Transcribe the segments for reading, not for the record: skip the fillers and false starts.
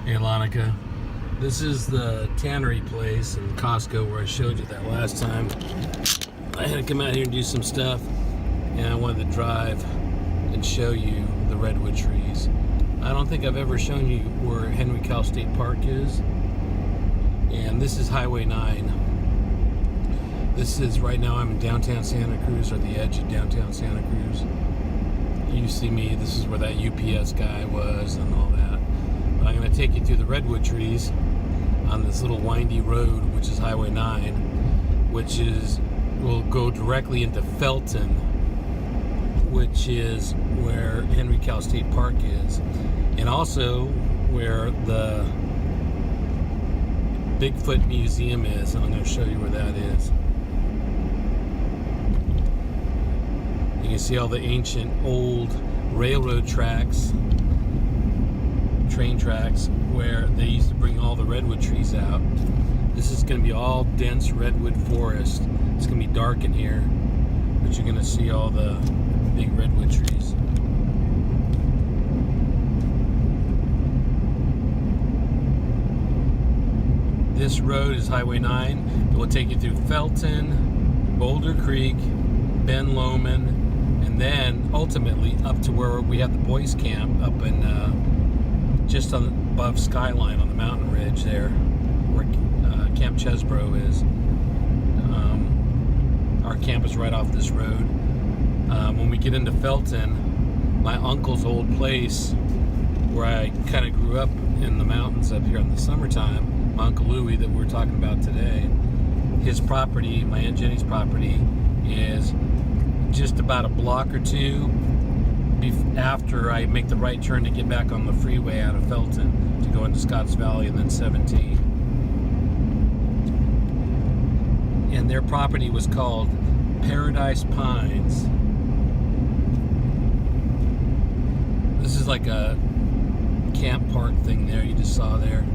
Hey Lonica, this is the tannery place in Costco where I showed you that last time. I had to come out here and do some stuff, and I wanted to drive and show you the Redwood Trees. I don't think I've ever shown you where Henry Cowell State Park is, and this is Highway 9. This is, right now I'm in downtown Santa Cruz, or the edge of downtown Santa Cruz. You see me, this is where that UPS guy was and all that. But I'm going to take you through the Redwood Trees on this little windy road, which is Highway 9, which will go directly into Felton, which is where Henry Cowell State Park is, and also where the Big Foot Museum is, and I'm going to show you where that is. You can see all the ancient old railroad tracks, train tracks, where they used to bring all the redwood trees out. This is going to be all dense redwood forest. It's going to be dark in here, but you're going to see all the big redwood trees. This road is Highway 9. It will take you through Felton, Boulder Creek, Ben Lomond, and then ultimately up to where we have the boys camp up in just above Skyline on the mountain ridge there, where Camp Chesbro is. Our camp is right off this road. When we get into Felton, my uncle's old place, where I kind of grew up in the mountains up here in the summertime, my Uncle Louie that we're talking about today, his property, my Aunt Jenny's property, is just about a block or two after I make the right turn to get back on the freeway out of Felton to go into Scotts Valley and then 17. And their property was called Paradise Pines. This is like a camp park thing there you just saw there.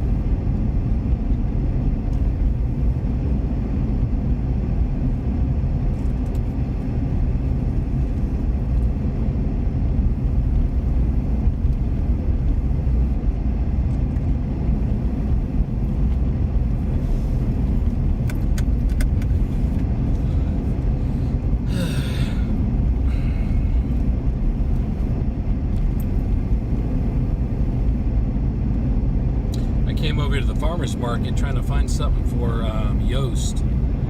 Came over to the farmer's market trying to find something for Yost,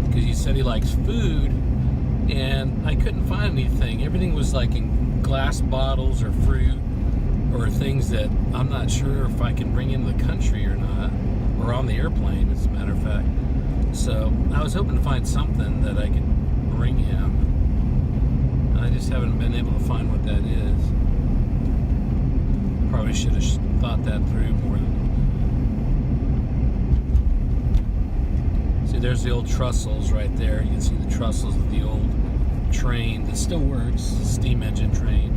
because he said he likes food, and I couldn't find anything. Everything was like in glass bottles or fruit or things that I'm not sure if I can bring into the country or not, or on the airplane, as a matter of fact. So I was hoping to find something that I could bring him. I just haven't been able to find what that is. Probably should have thought that through more. See, there's the old trestles right there. You can see the trestles of the old train that still works, steam engine train.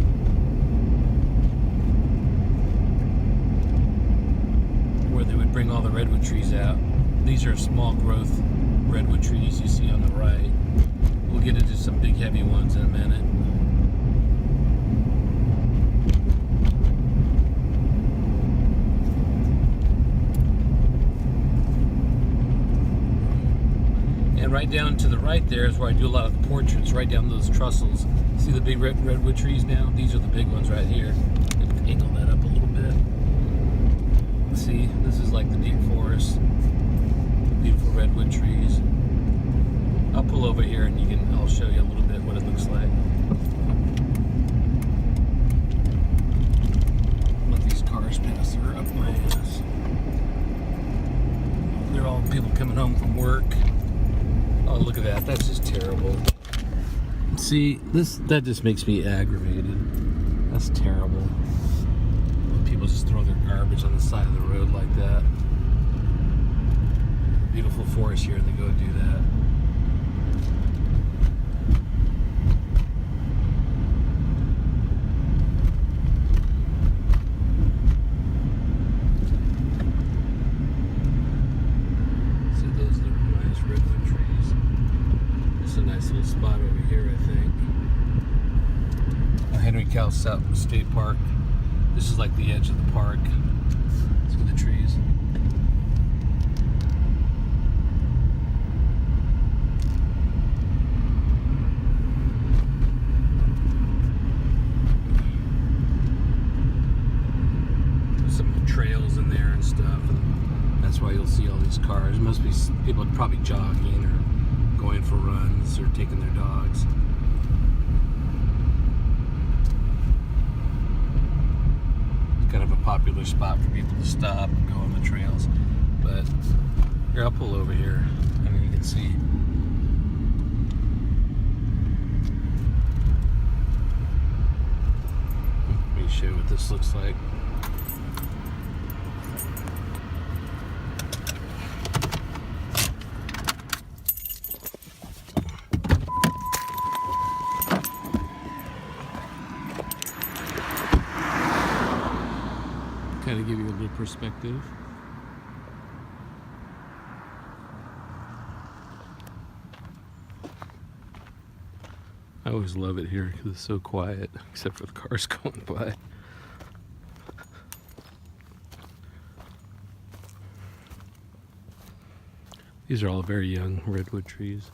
Where they would bring all the redwood trees out. These are small growth redwood trees you see on the right. We'll get into some big heavy ones in a minute. And right down to the right there is where I do a lot of the portraits, right down those trestles. See the big redwood trees now? These are the big ones right here. Angle that up a little bit. See, this is like the deep forest. Beautiful redwood trees. I'll pull over here and I'll show you a little bit what it looks like. Let these cars pass through up my ass. They're all people coming home from work. Oh, look at that. That's just terrible. See, that just makes me aggravated. That's terrible. When people just throw their garbage on the side of the road like that. Beautiful forest here, and they go do that. See, those are nice redwood trees. It's a nice little spot over here, I think. Henry Cowell State Park. This is like the edge of the park. It's through the trees. Some trails in there and stuff, and that's why you'll see all these cars. Must be people probably jogging or going for runs or taking their dogs. It's kind of a popular spot for people to stop and go on the trails. But here, I'll pull over here and you can see. Let me show you what this looks like. Kind of give you a little perspective. I always love it here because it's so quiet, except for the cars going by. These are all very young redwood trees.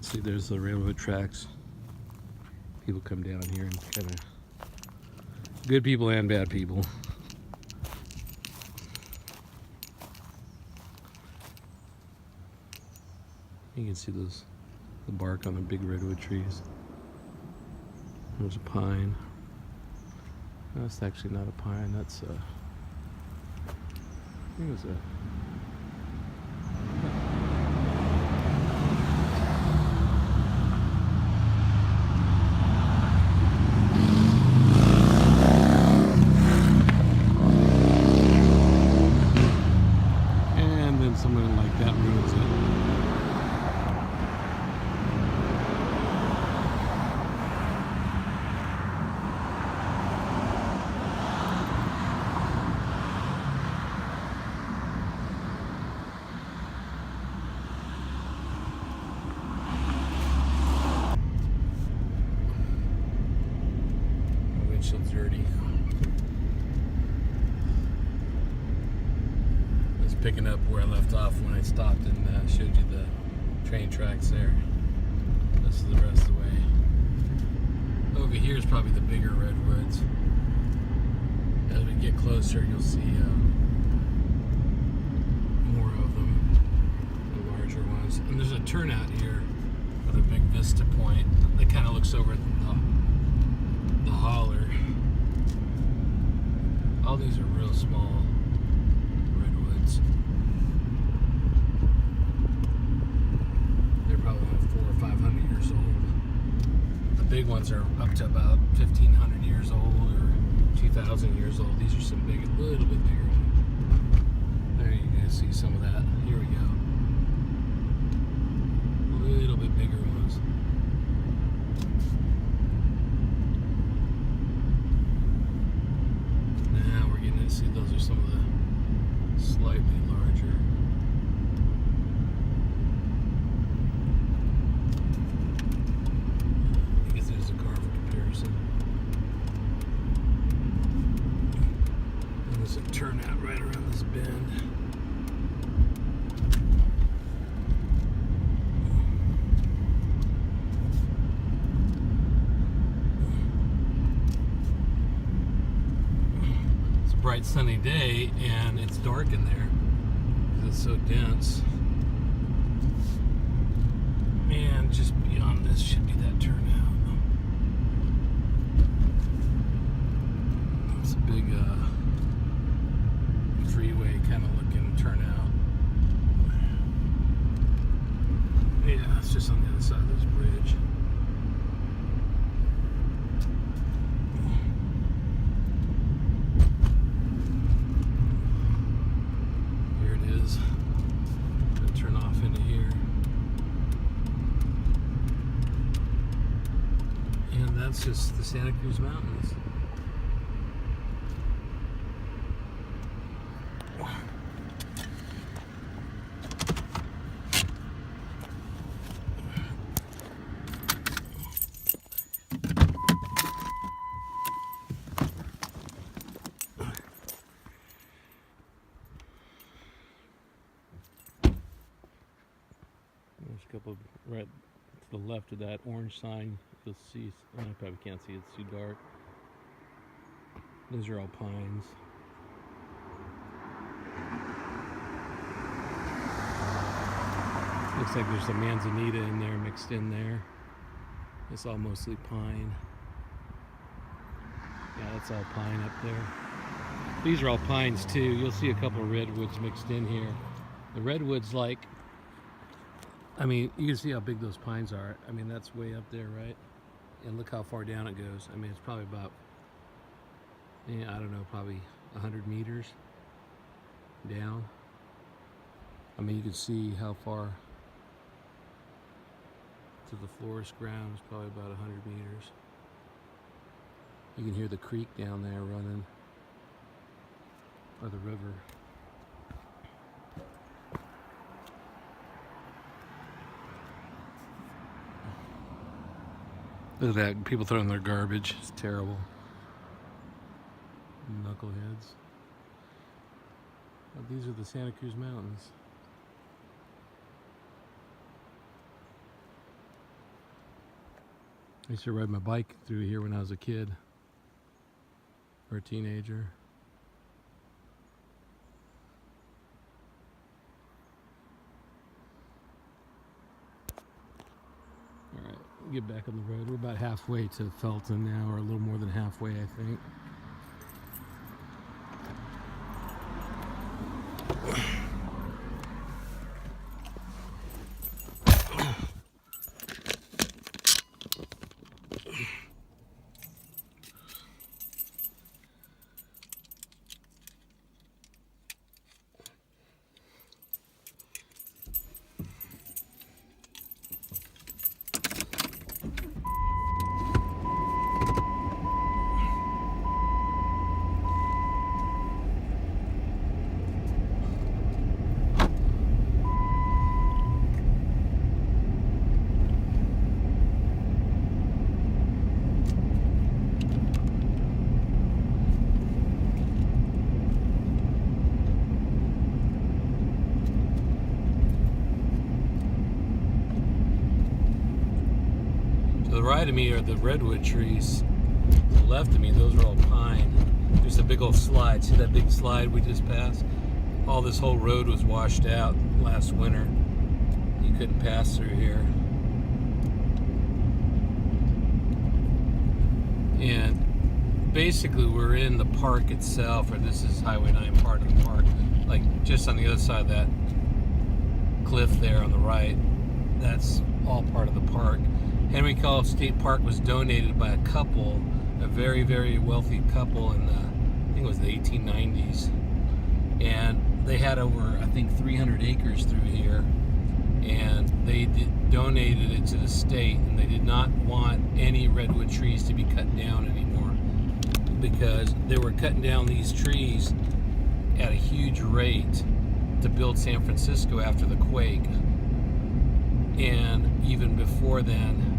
See, there's the railroad tracks. People come down here and kind of good people and bad people. You can see the bark on the big redwood trees. There's a pine. That's actually not a pine. That's I think it was a. Something like that ruins it. My windshield's dirty. Picking up where I left off when I stopped and showed you the train tracks there. This is the rest of the way. Over here is probably the bigger redwoods. As we get closer, you'll see more of them, the larger ones. And there's a turnout here with a big vista point that kind of looks over at the holler. All these are real small. They're probably 400 or 500 years old. The big ones are up to about 1,500 years old or 2,000 years old. These are some big, a little bit bigger ones. There you can see some of that. Here we go. A little bit bigger ones. Now we're getting to see those are some of the slightly larger. I guess there's a car for comparison. And there's a turnout right around this bend. It's a bright sunny day and it's dark in there. It's so dense. And just beyond this should be that turnout. It's a big freeway kind of looking turnout. Yeah, it's just on the other side of this bridge. Turn off into here. And that's just the Santa Cruz Mountains. a couple right to the left of that orange sign. You'll see, I probably can't see, it's too dark. Those are all pines. Looks like there's some manzanita in there, mixed in there. It's all mostly pine. Yeah, that's all pine up there. These are all pines too. You'll see a couple of redwoods mixed in here. The redwoods, like, I mean, you can see how big those pines are. I mean, that's way up there, right? And look how far down it goes. I mean, it's probably about, yeah, I don't know, probably 100 meters down. I mean, you can see how far to the forest ground is probably about 100 meters. You can hear the creek down there running, or the river. Look at that, people throwing their garbage. It's terrible. Knuckleheads. Well, these are the Santa Cruz Mountains. I used to ride my bike through here when I was a kid, or a teenager. Alright, get back on the road. We're about halfway to Felton now, or a little more than halfway, I think. To the right of me are the Redwood Trees. To the left of me, those are all pine. There's a big old slide. See that big slide we just passed? All this whole road was washed out last winter. You couldn't pass through here. And basically we're in the park itself, or this is Highway 9 part of the park. Like just on the other side of that cliff there on the right. That's all part of the park. Henry Call State Park was donated by a couple, a very, very wealthy couple in the, I think it was the 1890s. And they had over, I think, 300 acres through here. And they donated it to the state, and they did not want any redwood trees to be cut down anymore, because they were cutting down these trees at a huge rate to build San Francisco after the quake. And even before then,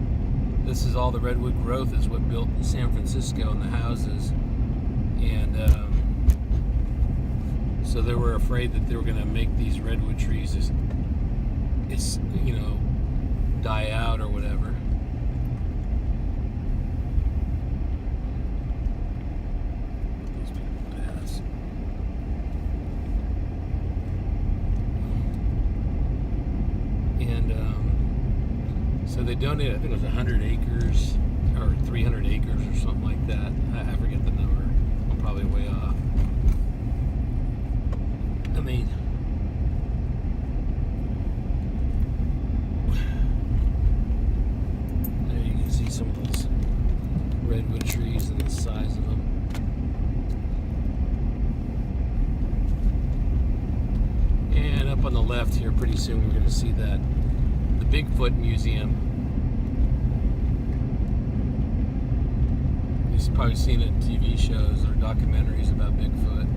this is all the redwood growth is what built San Francisco and the houses. And so they were afraid that they were going to make these redwood trees it's, you know, die out or whatever. These people pass. And so they donated, I think it was 100 acres or 300 acres or something like that. I forget the number. I'm probably way off. I mean, there you can see some of those redwood trees and the size of them. And up on the left here, pretty soon we're going to see that the Big Foot Museum. You've probably seen it in TV shows or documentaries about Bigfoot.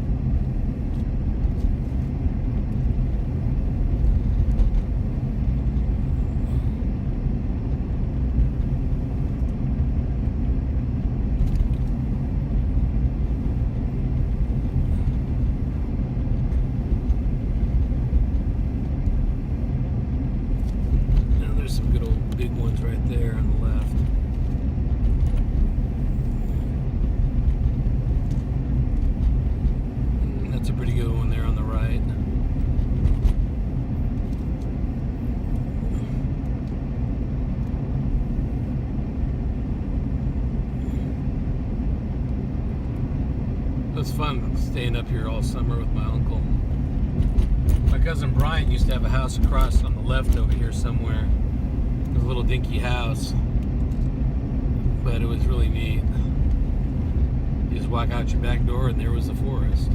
right. It was fun staying up here all summer with my uncle. My cousin Brian used to have a house across on the left over here somewhere. It was a little dinky house, but it was really neat. You just walk out your back door and there was the forest.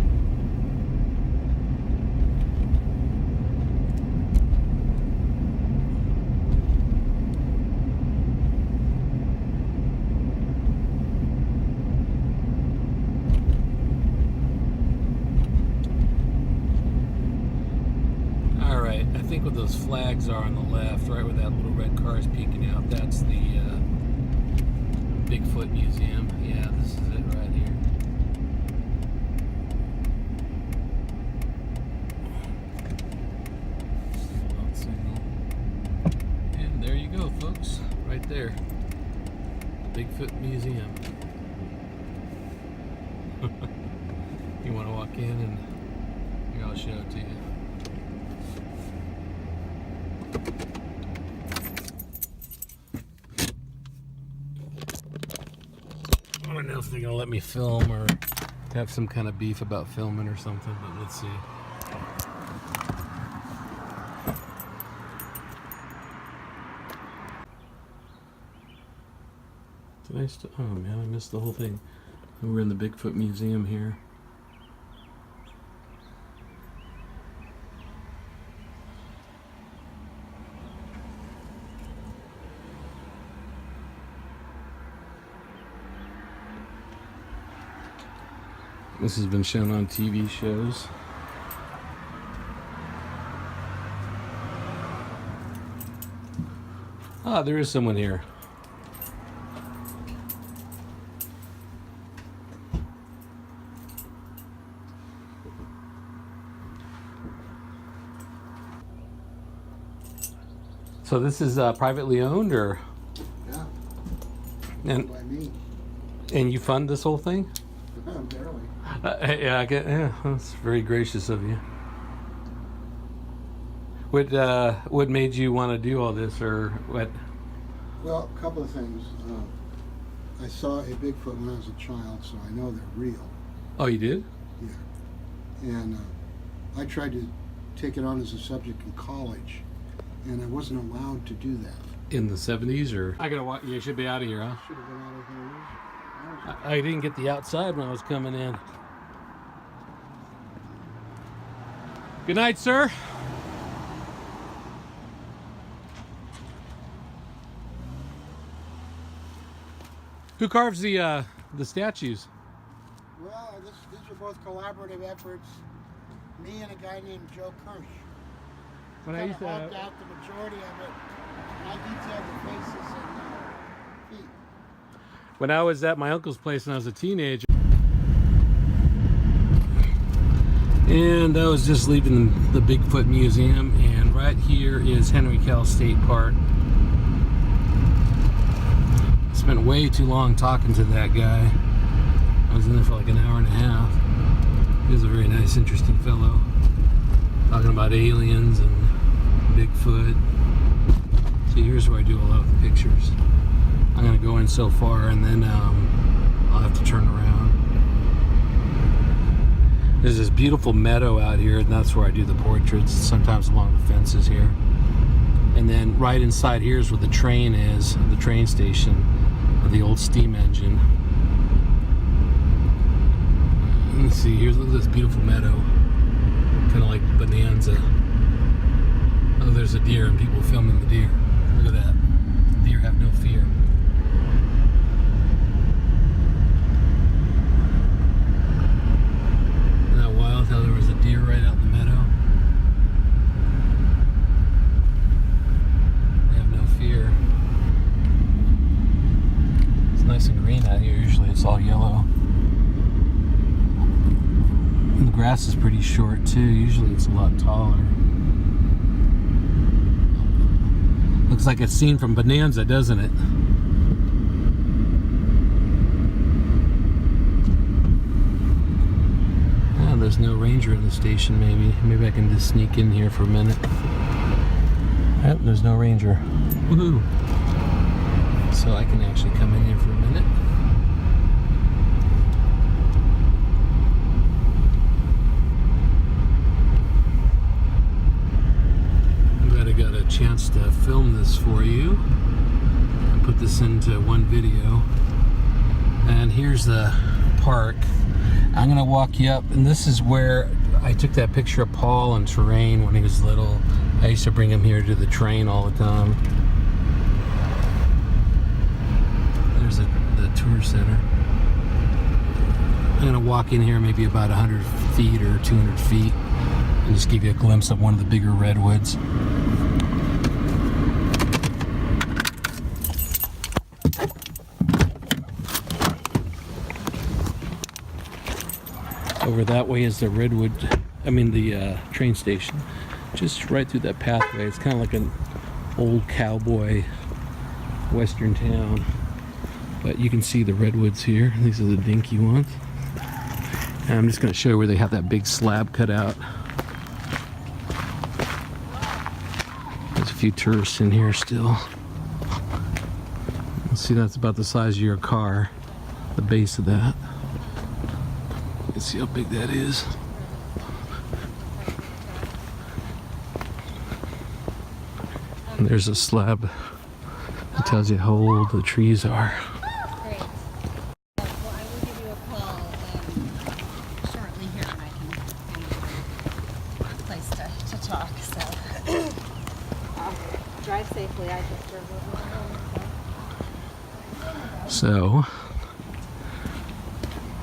Alright, I think what those flags are on the left, right where that little red car is peeking out, that's the Big Foot Museum. Yeah, this is it right here. Signal. And there you go, folks. Right there. The Bigfoot Museum. You want to walk in and here, I'll show it to you. I don't know if they're gonna let me film or have some kind of beef about filming or something, but let's see. It's nice to, oh man, I missed the whole thing. We're in the Bigfoot Museum here. This has been shown on TV shows. Ah, there is someone here. So this is privately owned, or? Yeah. And By me. And you fund this whole thing? Barely. Yeah, I get. Yeah, that's very gracious of you. What made you want to do all this, or what? Well, a couple of things. I saw a Bigfoot when I was a child, so I know they're real. Oh, you did? Yeah. And I tried to take it on as a subject in college, and I wasn't allowed to do that. In the 70s, or? I gotta watch. You should be out of here, huh? Should have been out of here. I didn't get the outside when I was coming in. Good night, sir. Who carves the statues? Well, these are both collaborative efforts. Me and a guy named Joe Kirsch. When I Kind used of to, hulked out the majority of it. I detailed the faces and feet. when I was at my uncle's place when I was a teenager, and I was just leaving the Bigfoot Museum, and right here is Henry Kell State Park. Spent way too long talking to that guy. I was in there for like an hour and a half. He was a very nice, interesting fellow. Talking about aliens and Bigfoot. See, here's where I do a lot of the pictures. I'm gonna go in so far, and then I'll have to turn around. There's this beautiful meadow out here, and that's where I do the portraits, sometimes along the fences here. And then right inside here is where the train is, the train station, with the old steam engine. Let's see, here's this beautiful meadow, kind of like Bonanza. Oh, there's a deer and people filming the deer. Look at that. Deer have no fear. Isn't that wild how there was a deer right out in the meadow? They have no fear. It's nice and green out here. Usually it's all yellow. And the grass is pretty short too. Usually it's a lot taller. Looks like a scene from Bonanza, doesn't it? there's no ranger in the station. Maybe I can just sneak in here for a minute. Yep, there's no ranger. Woohoo! So I can actually come in here for a minute. I'm glad I got a chance to film this for you and put this into one video. And here's the park. I'm gonna walk you up, and this is where I took that picture of Paul on terrain when he was little. I used to bring him here to the train all the time. There's the tour center. I'm gonna walk in here maybe about 100 feet or 200 feet and just give you a glimpse of one of the bigger redwoods. Over that way is the the train station. Just right through that pathway. It's kind of like an old cowboy western town. But you can see the redwoods here. These are the dinky ones. And I'm just going to show you where they have that big slab cut out. There's a few tourists in here still. Let's see, that's about the size of your car, the base of that. You can see how big that is. And there's a slab that tells you how old the trees are. Great. Well, I will give you a call shortly here, and I can find a place to talk. So drive safely. I just drove over home. So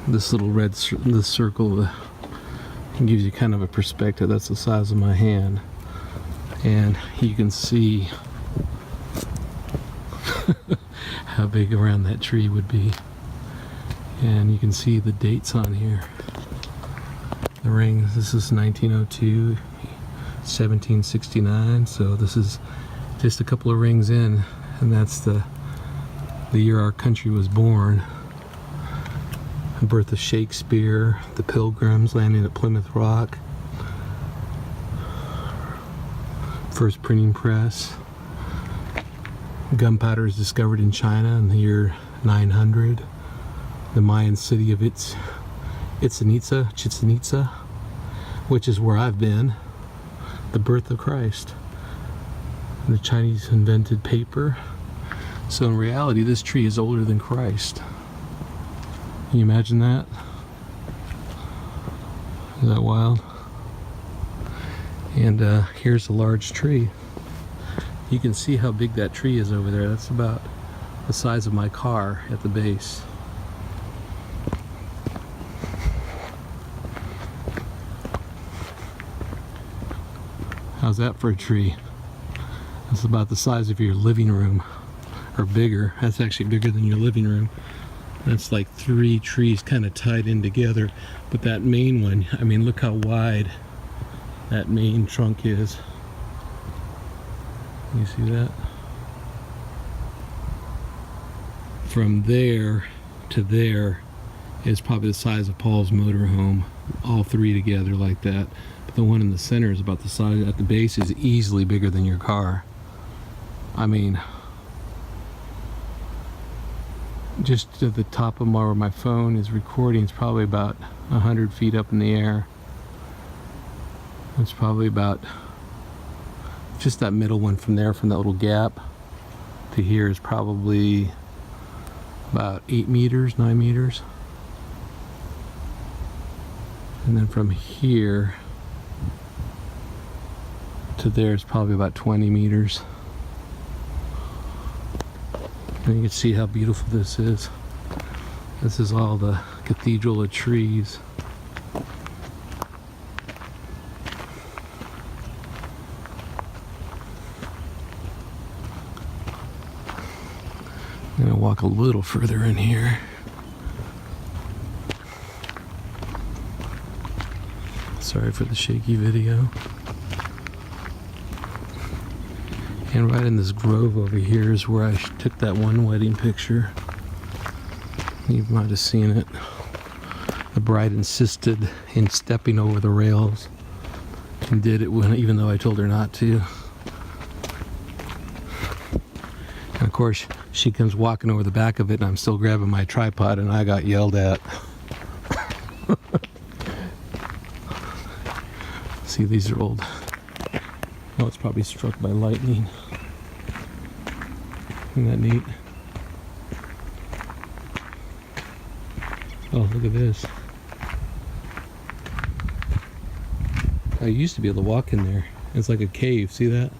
this little this circle gives you kind of a perspective. That's the size of my hand, and you can see how big around that tree would be. And you can see the dates on here. The rings, this is 1902, 1769, so this is just a couple of rings in, and that's the year our country was born. The birth of Shakespeare, the Pilgrims landing at Plymouth Rock, first printing press. Gunpowder is discovered in China in the year 900. The Mayan city of Chichen Itza, which is where I've been. The birth of Christ. The Chinese invented paper. So in reality, this tree is older than Christ. Can you imagine that? Is that wild? And here's a large tree. You can see how big that tree is over there. That's about the size of my car at the base. How's that for a tree? That's about the size of your living room, or bigger. That's actually bigger than your living room. That's like 3 trees kind of tied in together. But that main one, I mean, look how wide that main trunk is. You see that? From there to there is probably the size of Paul's motorhome. All 3 together like that. But the one in the center is about the size, at the base is easily bigger than your car. I mean, just at the top of where my phone is recording, it's probably about 100 feet up in the air. It's probably about just that middle one from there, from that little gap to here, is probably about 8 meters, 9 meters. And then from here to there is probably about 20 meters. And you can see how beautiful this is. This is all the cathedral of trees. I'm gonna walk a little further in here. Sorry for the shaky video. And right in this grove over here is where I took that one wedding picture. You might have seen it. The bride insisted in stepping over the rails and did it even though I told her not to. And of course, she comes walking over the back of it, and I'm still grabbing my tripod, and I got yelled at. See, these are old. Oh, it's probably struck by lightning. Isn't that neat? Oh, look at this. I used to be able to walk in there. It's like a cave, see that?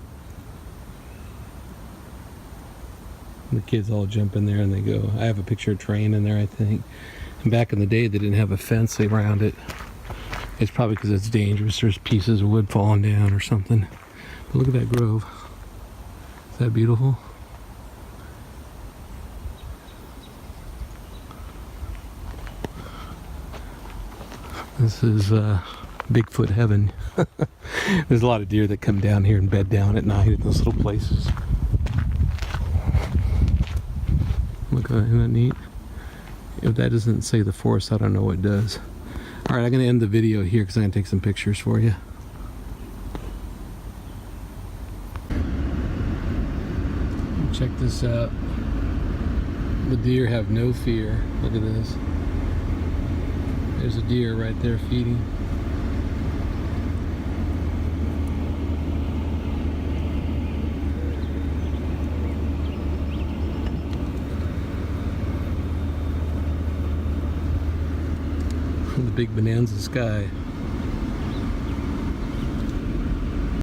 The kids all jump in there and they go. I have a picture of a train in there, I think. And back in the day, they didn't have a fence around it. It's probably because it's dangerous. There's pieces of wood falling down or something. But look at that grove. Is that beautiful? This is Big Foot heaven. There's a lot of deer that come down here and bed down at night at those little places. Look, isn't that neat? If that doesn't say the forest, I don't know what does. Alright, I'm going to end the video here because I'm going to take some pictures for you. Check this out. The deer have no fear. Look at this. There's a deer right there feeding. The big bonanza sky.